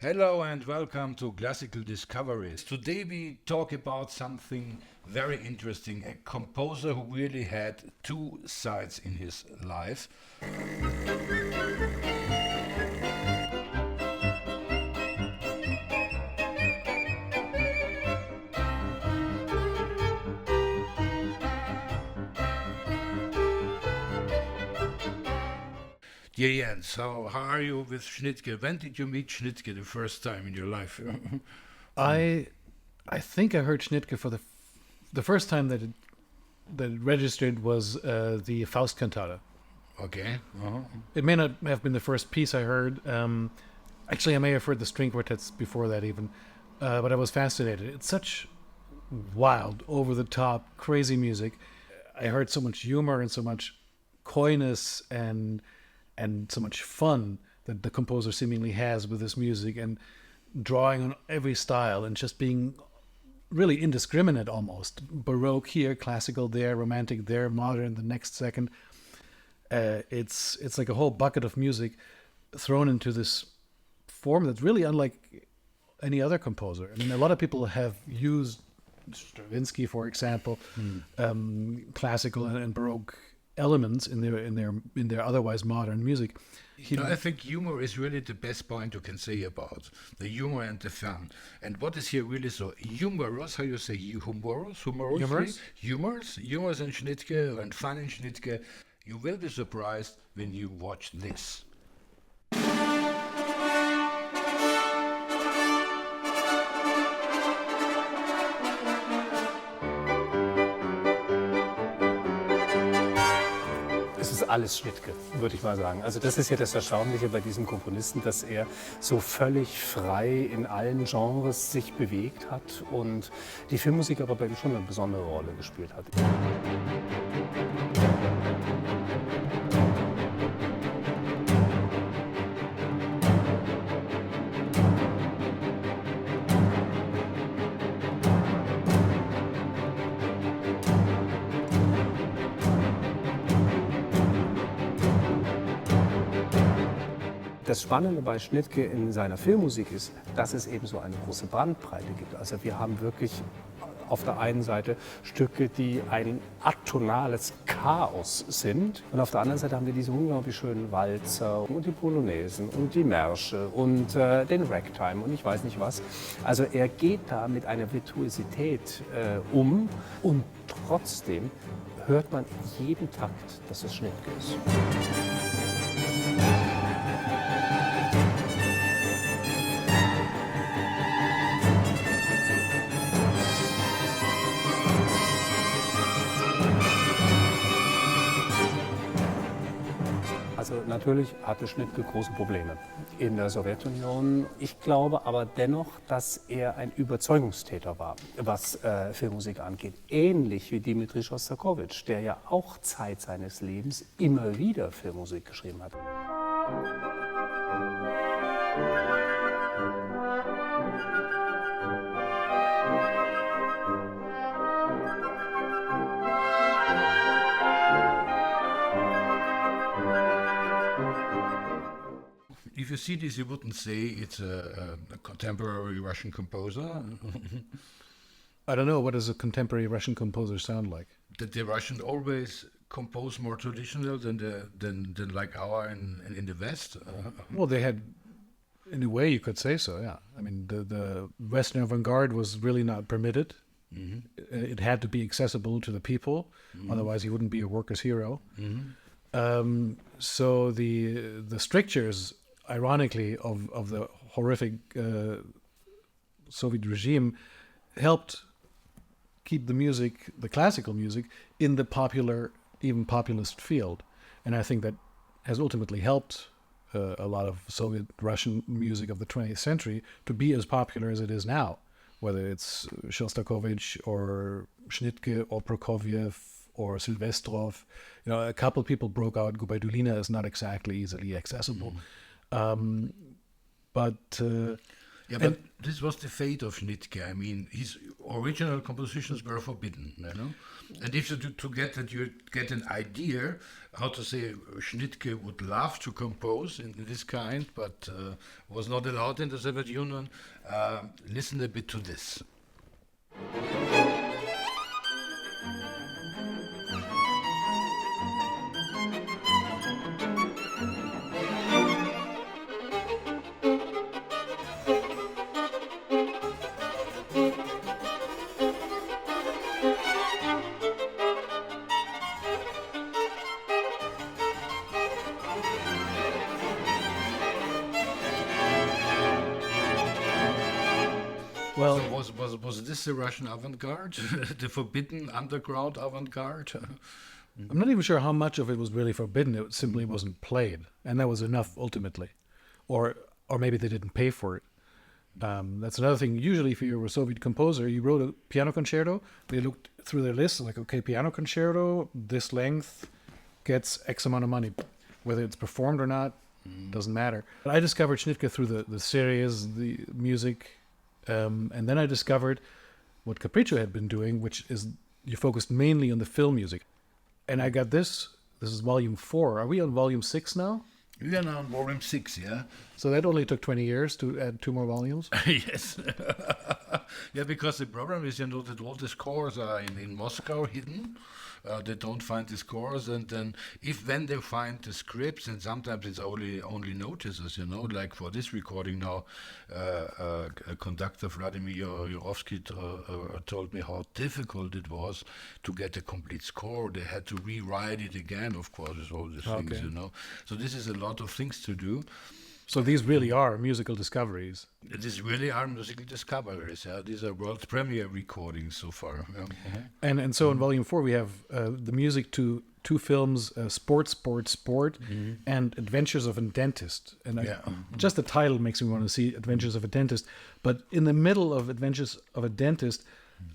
Hello and welcome to Classical Discoveries. Today we talk about something very interesting, a composer who really had two sides in his life. Dear Jens, so how are you with Schnittke? When did you meet Schnittke the first time in your life? I I think I heard Schnittke for the first time that it registered was the Faust cantata. Okay. Uh-huh. It may not have been the first piece I heard. Actually, I may have heard the string quartets before that even, but I was fascinated. It's such wild, over the top, crazy music. I heard so much humor and so much coyness and so much fun that the composer seemingly has with this music and drawing on every style and just being really indiscriminate almost. Baroque here, classical there, romantic there, modern the next second. It's like a whole bucket of music thrown into this form that's really unlike any other composer. I mean, a lot of people have used Stravinsky, for example, classical and Baroque elements in their otherwise modern music. I think humor is really the best point you can say about the humor and the fun. And what is here really so humorous? How you say humorous? Humorous in Schnittke and fun in Schnittke. You will be surprised when you watch this. Es ist alles Schnittke, würde ich mal sagen. Also das ist ja das Erstaunliche bei diesem Komponisten, dass er so völlig frei in allen Genres sich bewegt hat und die Filmmusik aber bei ihm schon eine besondere Rolle gespielt hat. Das Spannende bei Schnittke in seiner Filmmusik ist, dass es eben so eine große Bandbreite gibt. Also wir haben wirklich auf der einen Seite Stücke, die ein atonales Chaos sind. Und auf der anderen Seite haben wir diese unglaublich schönen Walzer und die Polonäsen und die Märsche und den Ragtime und ich weiß nicht was. Also er geht da mit einer Virtuosität um und trotzdem hört man in jedem Takt, dass es Schnittke ist. Also natürlich hatte Schnittke große Probleme in der Sowjetunion. Ich glaube aber dennoch, dass er ein Überzeugungstäter war, was Filmmusik angeht. Ähnlich wie Dmitri Schostakowitsch, der ja auch Zeit seines Lebens immer wieder Filmmusik geschrieben hat. If you see this, you wouldn't say it's a contemporary Russian composer. I don't know, what does a contemporary Russian composer sound like? That the Russians always compose more traditional than like our in the West. Well, they had, in a way, you could say so. Yeah, I mean, the Western avant-garde was really not permitted. Mm-hmm. It had to be accessible to the people, otherwise he wouldn't be a worker's hero. Mm-hmm. So the strictures, ironically, of the horrific Soviet regime helped keep the music, the classical music, in the popular, even populist field. And I think that has ultimately helped a lot of Soviet Russian music of the 20th century to be as popular as it is now, whether it's Shostakovich or Schnittke or Prokofiev or Silvestrov. You know, a couple people broke out. Gubaidulina is not exactly easily accessible. But Yeah, but this was the fate of Schnittke. I mean, his original compositions were forbidden, you know. And if you to get that, you get an idea how to say Schnittke would love to compose in this kind, but was not allowed in the Soviet Union. Listen a bit to this. Well, So was this the Russian avant-garde, the forbidden underground avant-garde? I'm not even sure how much of it was really forbidden. It simply wasn't played, and that was enough ultimately, or maybe they didn't pay for it. That's another thing. Usually, if you were a Soviet composer, you wrote a piano concerto. They looked through their list, like, okay, piano concerto, this length gets X amount of money, whether it's performed or not, doesn't matter. But I discovered Schnittke through the series, the music, and then I discovered what Capriccio had been doing, which is you focused mainly on the film music. And I got this. This is volume 4. Are we on volume 6 now? We are now on volume 6, yeah? So that only took 20 years to add 2 more volumes? Yes. Yeah, because the problem is, you know, that all the scores are in Moscow hidden. They don't find the scores, and then when they find the scripts, and sometimes it's only notices, you know, like for this recording now, conductor Vladimir Yurovsky told me how difficult it was to get a complete score. They had to rewrite it again, of course, with all these things, you know. So this is a lot of things to do. So these really are musical discoveries. These really are musical discoveries. Yeah? These are world premiere recordings so far. Yeah. And so in volume 4 we have the music to 2 films, Sport, and Adventures of a Dentist. And just the title makes me want to see Adventures of a Dentist. But in the middle of Adventures of a Dentist,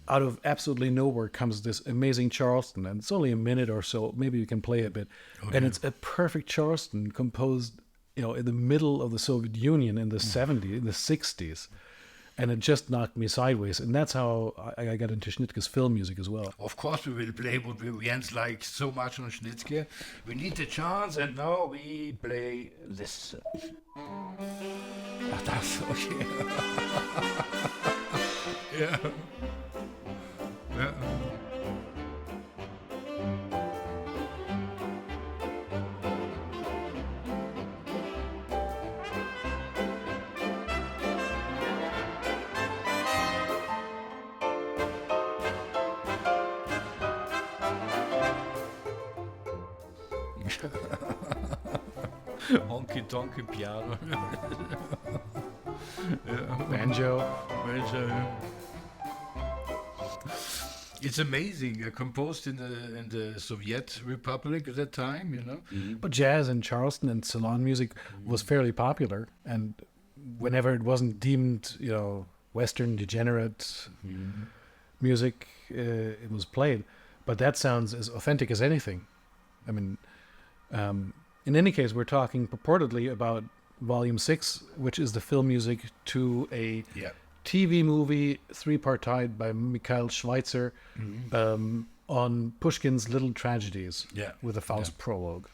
out of absolutely nowhere comes this amazing Charleston. And it's only a minute or so. Maybe we can play a bit. Okay. And it's a perfect Charleston composed, you know, in the middle of the Soviet Union in the 70s, in the 60s. And it just knocked me sideways. And that's how I got into Schnittke's film music as well. Of course we will play what we Jens like so much on Schnittke. We need the chance, and now we play this. Ach, das, okay. Yeah. Yeah. Honky tonky piano. Yeah. Banjo. It's amazing. Composed in the Soviet Republic at that time, you know. Mm-hmm. But jazz and Charleston and salon music was fairly popular, and whenever it wasn't deemed, you know, Western degenerate music, it was played. But that sounds as authentic as anything. I mean, in any case, we're talking purportedly about Volume 6, which is the film music to a TV movie, 3-partite by Mikhail Schweitzer, on Pushkin's Little Tragedies, with a Faust prologue.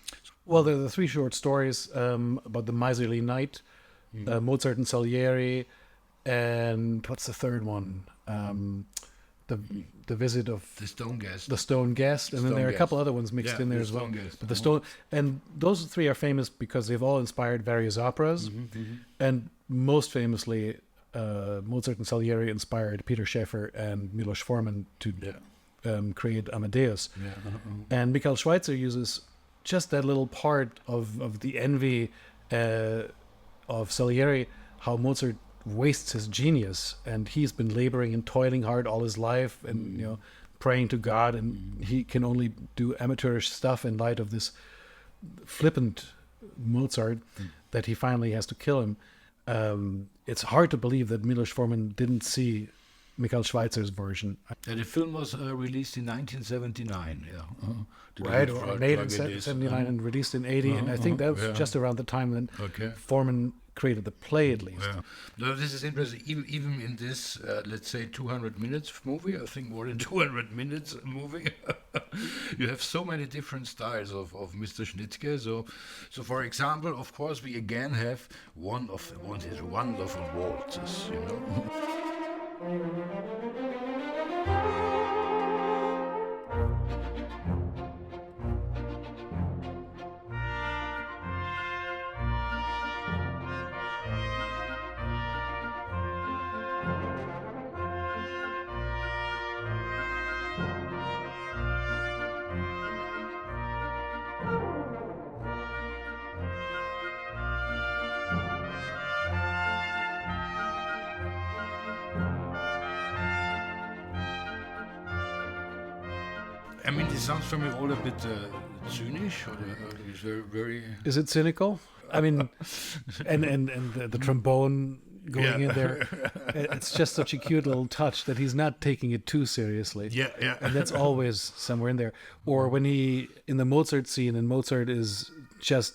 Well, there are the 3 short stories about the miserly knight, Mozart and Salieri, and what's the third one? The visit of the Stone Guest. The Stone Guest, and then there are a couple other ones mixed in there as well. But the Stone, and those 3 are famous because they've all inspired various operas, and most famously, Mozart and Salieri inspired Peter Shaffer and Milos Forman to create Amadeus. And Mikhail Schweitzer uses just that little part of the envy of Salieri, how Mozart wastes his genius, and he's been laboring and toiling hard all his life, and you know, praying to God, and he can only do amateurish stuff in light of this flippant Mozart that he finally has to kill him. It's hard to believe that Milos Forman didn't see Michael Schweitzer's version. And the film was released in 1979. Yeah, Right, or made in 79 and released in 80, and I think that was just around the time when Foreman created the play, at least. Yeah. No, this is interesting. Even in this, let's say, 200 minutes movie, I think more than 200 minutes movie, you have so many different styles of Mr. Schnittke. So for example, of course, we again have one of his wonderful waltzes, you know. I mean, this sounds for me all a bit cynic, or is very. Is it cynical? I mean, and the trombone going in there. It's just such a cute little touch that he's not taking it too seriously. Yeah. And that's always somewhere in there. Or when he, in the Mozart scene, and Mozart is just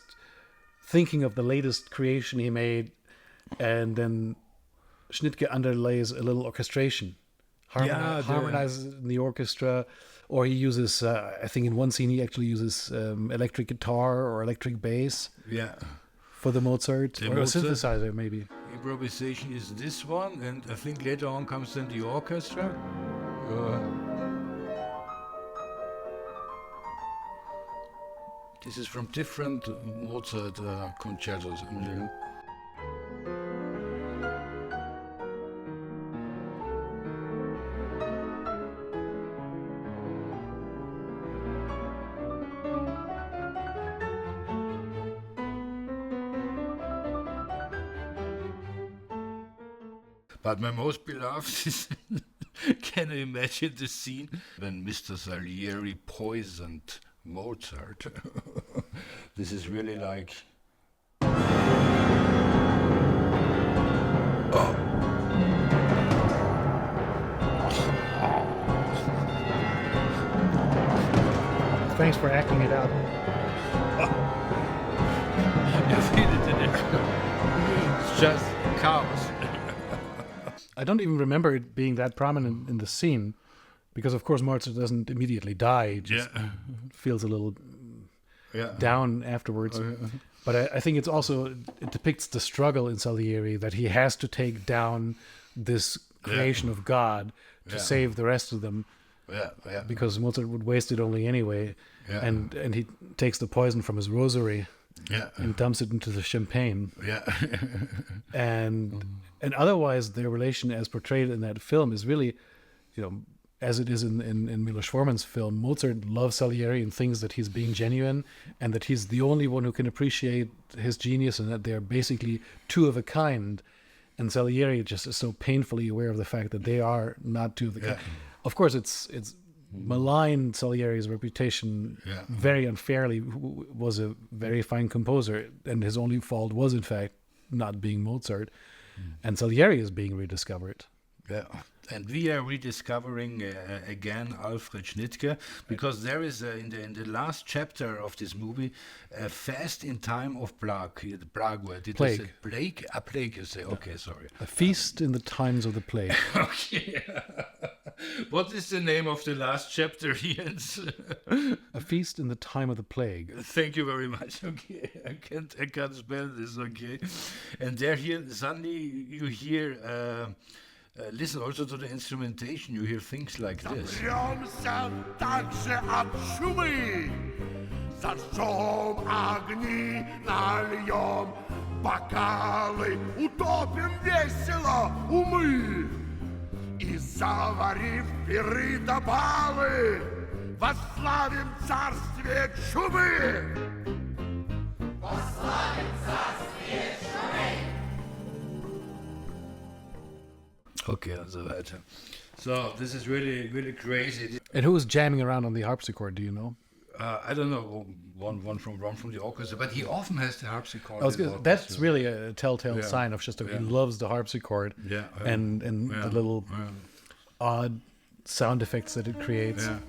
thinking of the latest creation he made, and then Schnittke underlays a little orchestration, harmonizes it in the orchestra. Or he uses, I think in one scene he actually uses electric guitar or electric bass. Yeah. For the Mozart, The or Mozart a synthesizer maybe. Improvisation is this one, and I think later on comes then the orchestra. This is from different Mozart concertos. But my most beloved is, can you imagine the scene when Mr. Salieri poisoned Mozart? This is really like... Thanks for acting it out. You feel it in it. It's just chaos. I don't even remember it being that prominent in the scene, because of course Mozart doesn't immediately die. He just feels a little down afterwards. But I think it's also, it depicts the struggle in Salieri, that he has to take down this creation of God to save the rest of them. Because Mozart would waste it only anyway. And he takes the poison from his rosary and dumps it into the champagne. And otherwise, their relation as portrayed in that film is really, as it is in Milos Forman's film, Mozart loves Salieri and thinks that he's being genuine and that he's the only one who can appreciate his genius, and that they're basically two of a kind. And Salieri just is so painfully aware of the fact that they are not two of the kind. Of course, it's maligned Salieri's reputation very unfairly, who was a very fine composer, and his only fault was, in fact, not being Mozart. And Salieri is being rediscovered. And we are rediscovering again Alfred Schnittke, because there is in the last chapter of this movie a fast in time of plague. The plague word. Plague. Plague? A plague, you say. Okay, sorry. A feast in the times of the plague. Okay. What is the name of the last chapter, Jens? A feast in the time of the plague. Thank you very much. Okay, I can't spell this. Okay, and there here suddenly you hear. Listen also to the instrumentation. You hear things like this. Зажжем огни, нальем бокалы, утопим весело умы. И заварив пиры да балы, восславим царствие чумы. Восславим царствие чумы. Okay, and so weiter. So this is really, really crazy. And who was jamming around on the harpsichord? Do you know? I don't know, one from the orchestra, but he often has the harpsichord. That's really a tell-tale sign of Shostakovich. He loves the harpsichord and the little odd sound effects that it creates. Yeah.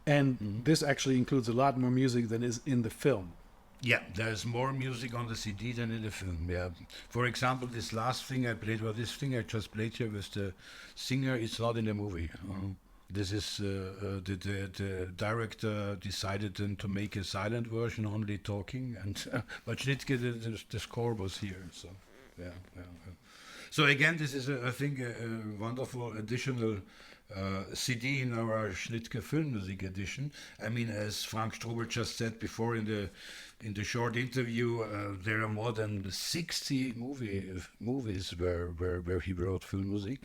And this actually includes a lot more music than is in the film. Yeah, there's more music on the CD than in the film. Yeah, for example, this last thing I played, well, this thing I just played here with the singer, it's not in the movie. This is the director decided then to make a silent version, only talking, and but Schnittke, the score was here. So yeah. So again, this is I think a wonderful additional CD in our Schnittke film music edition. I mean, as Frank Strobel just said before in the short interview, there are more than 60 movies where he wrote film music.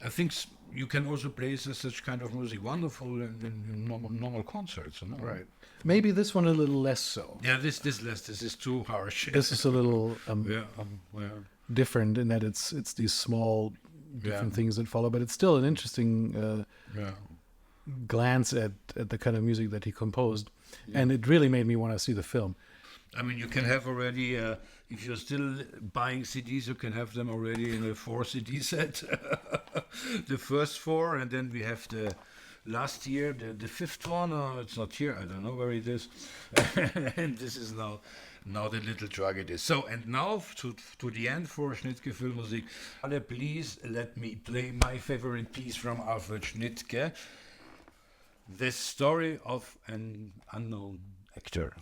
I think you can also play such kind of music wonderful in normal concerts. You know? Right. Maybe this one a little less so. Yeah, this is too harsh. This is a little yeah. different in that it's these small different things that follow, but it's still an interesting glance at the kind of music that he composed, and it really made me want to see the film. I mean, you can have already, if you're still buying CDs, you can have them already in a 4 CD set. The first 4, and then we have the last year, the 5th one. It's not here, I don't know where it is. And this is now the little drug it is. So, and now to the end for Schnittke Filmmusik. Please let me play my favorite piece from Alfred Schnittke, The Story of an Unknown Actor.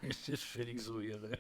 It's just feeling so irre.